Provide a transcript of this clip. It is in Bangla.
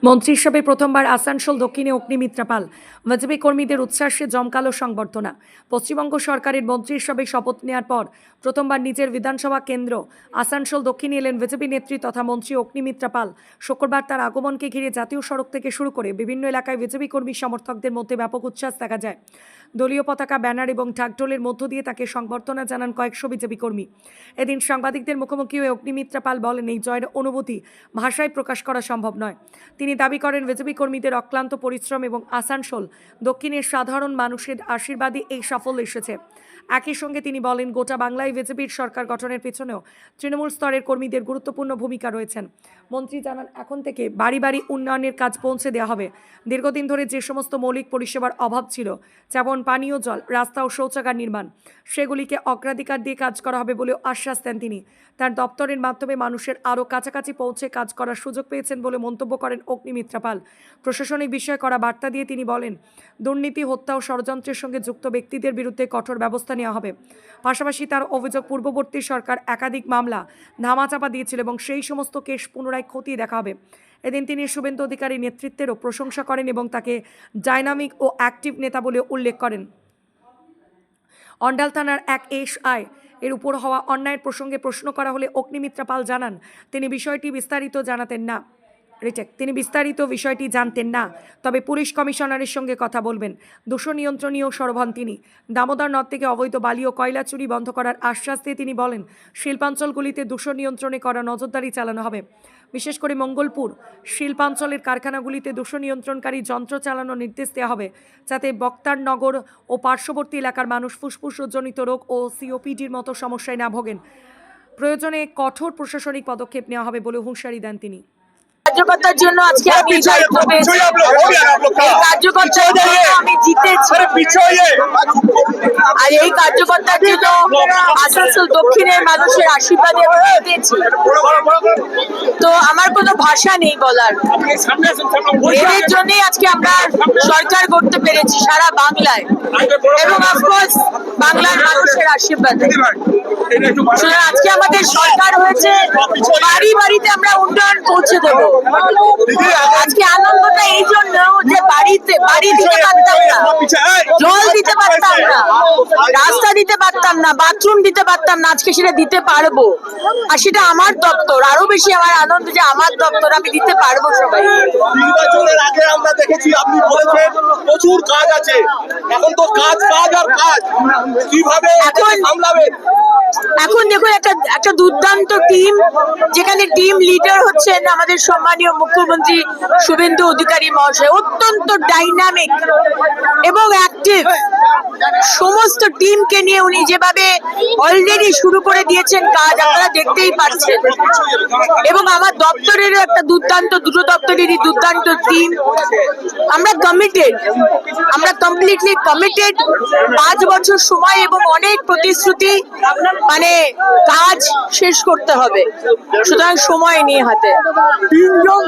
মন্ত্রী হিসেবে প্রথমবার আসানসোল দক্ষিণে অগ্নিমিত্রা পাল। বিজেপি কর্মীদের উচ্ছ্বাসে জমকালো সংবর্ধনা। পশ্চিমবঙ্গ সরকারের মন্ত্রী হিসেবে শপথ নেওয়ার পর প্রথমবার নিজের বিধানসভা কেন্দ্র আসানসোল দক্ষিণে এলেন বিজেপি নেত্রী তথা মন্ত্রী অগ্নিমিত্রা পাল। শুক্রবার তার আগমনকে ঘিরে জাতীয় সড়ক থেকে শুরু করে বিভিন্ন এলাকায় বিজেপি কর্মী সমর্থকদের মধ্যে ব্যাপক উচ্ছ্বাস দেখা যায়। দলীয় পতাকা, ব্যানার এবং ঢাকঢোলের মধ্য দিয়ে তাকে সংবর্ধনা জানান কয়েকশো বিজেপি কর্মী। এদিন সাংবাদিকদের মুখোমুখি হয়ে অগ্নিমিত্রা পাল বলেন, এই জয়ের অনুভূতি ভাষায় প্রকাশ করা সম্ভব নয়। তিনি দাবি করেন, বিজেপি কর্মীদের অক্লান্ত পরিশ্রম এবং আসানসোল দক্ষিণের সাধারণ মানুষের আশীর্বাদে এই সাফল্য এসেছে। একই সঙ্গে তিনি বলেন, গোটা বাংলায় বিজেপির সরকার গঠনের পেছনেও তৃণমূল স্তরের কর্মীদের গুরুত্বপূর্ণ ভূমিকা রয়েছেন। মন্ত্রী জানান, এখন থেকে বাড়ি বাড়ি উন্নয়নের কাজ পৌঁছে দেওয়া হবে। দীর্ঘদিন ধরে যে সমস্ত মৌলিক পরিষেবার অভাব ছিল, যেমন পানীয় জল, রাস্তা ও শৌচাগার নির্মাণ, সেগুলিকে অগ্রাধিকার দিয়ে কাজ করা হবে বলেও আশ্বাস দেন তিনি। তার দপ্তরের মাধ্যমে মানুষের আরও কাছাকাছি পৌঁছে কাজ করার সুযোগ পেয়েছেন বলে মন্তব্য করেন অগ্নিমিত্রা পাল। প্রশাসনিক বিষয়ে করা বার্তা দিয়ে তিনি বলেন, দুর্নীতি, হত্যা ও ষড়যন্ত্রের সঙ্গে যুক্ত ব্যক্তিদের বিরুদ্ধে কঠোর ব্যবস্থা নেওয়া হবে। পাশাপাশি তার অভিযোগ, পূর্ববর্তী সরকার একাধিক মামলা ধামাচাপা দিয়েছিল এবং সেই সমস্ত কেস পুনরায় খতিয়ে দেখা হবে। এদিন তিনি শুভেন্দু অধিকারীর নেতৃত্বেরও প্রশংসা করেন এবং তাকে ডাইনামিক ও অ্যাক্টিভ নেতা বলে উল্লেখ করেন। অন্ডাল থানার এক এসআই এর উপর হওয়া অন্যায়ের প্রসঙ্গে প্রশ্ন করা হলে অগ্নিমিত্রা পাল জানান, তিনি বিষয়টি বিস্তারিত জানতেন না, তবে পুলিশ কমিশনারের সঙ্গে কথা বলবেন। দূষণ নিয়ন্ত্রণীয় সরব হন তিনি। দামোদর নদ থেকে অবৈধ বালি ও কয়লা চুরি বন্ধ করার আশ্বাস দিয়ে তিনি বলেন, শিল্পাঞ্চলগুলিতে দূষণ নিয়ন্ত্রণে করা নজরদারি চালানো হবে। বিশেষ করে মঙ্গলপুর শিল্পাঞ্চলের কারখানাগুলিতে দূষণ নিয়ন্ত্রণকারী যন্ত্র চালানোর নির্দেশ দেওয়া হবে, যাতে বক্তারনগর ও পার্শ্ববর্তী এলাকার মানুষ ফুসফুসজনিত রোগ ও সিওপিডির মতো সমস্যায় না ভোগেন। প্রয়োজনে কঠোর প্রশাসনিক পদক্ষেপ নেওয়া হবে বলে হুঁশিয়ারি দেন তিনি। কার্যকর্তার জন্য আজকে আমি দায়িত্ব পেয়েছি। এই কার্যকর্তার জন্য আমি জিতেছি, আর এই কার্যকর্তার জন্য আসানসোল দক্ষিণের মানুষের আশীর্বাদে জিতেছি। তো আমার কোনো ভাষা নেই বলার। এর জন্যই আজকে আমরা সরকার করতে পেরেছি সারা বাংলায়, এবং অফকোর্স বাংলার মানুষের আশীর্বাদে। সুতরাং আজকে আমাদের সরকার হয়েছে, বাড়ি বাড়িতে আমরা উন্নয়ন পৌঁছে দেবো। আজকে আনন্দটা এই জন্য যে বাড়ি দিতে পারতাম না, জল দিতে পারতাম না, রাস্তা দিতে পারতাম না, বাথরুম দিতে পারতাম না, আজকে সেটা দিতে পারবো। আর সেটা আমার দপ্তর। আরো বেশি আমার আনন্দ যে আমার দপ্তর, আমি দিতে পারবো সবাই। নির্বাচনের আগে আমরা দেখেছি আপনি বলেছেন প্রচুর কাজ আছে, এখন তো কাজ আর কাজ, কিভাবে এখন সামলাবেন? এখন দেখুন, একটা দুর্দান্ত টিম, যেখানে টিম লিডার হচ্ছেন আমাদের সম্মানীয় মুখ্যমন্ত্রী শুভেন্দু অধিকারী মহাশয়, অত্যন্ত ডাইনামিক এবং অ্যাক্টিভ। সমস্ত টিমকে নিয়ে উনি যেভাবে অলরেডি শুরু করে দিয়েছেন কাজ, আপনারা দেখতেই পাচ্ছেন। এবং আমার দপ্তরেরও একটা দুর্দান্ত, দুটো দপ্তরেরই দুর্দান্ত টিম। আমরা কমিটেড, আমরা কমপ্লিটলি কমিটেড। 5 বছর সময় এবং অনেক প্রতিশ্রুতি, মানে কাজ শেষ করতে হবে, সুতরাং সময় নিয়ে হাতে। 3 জন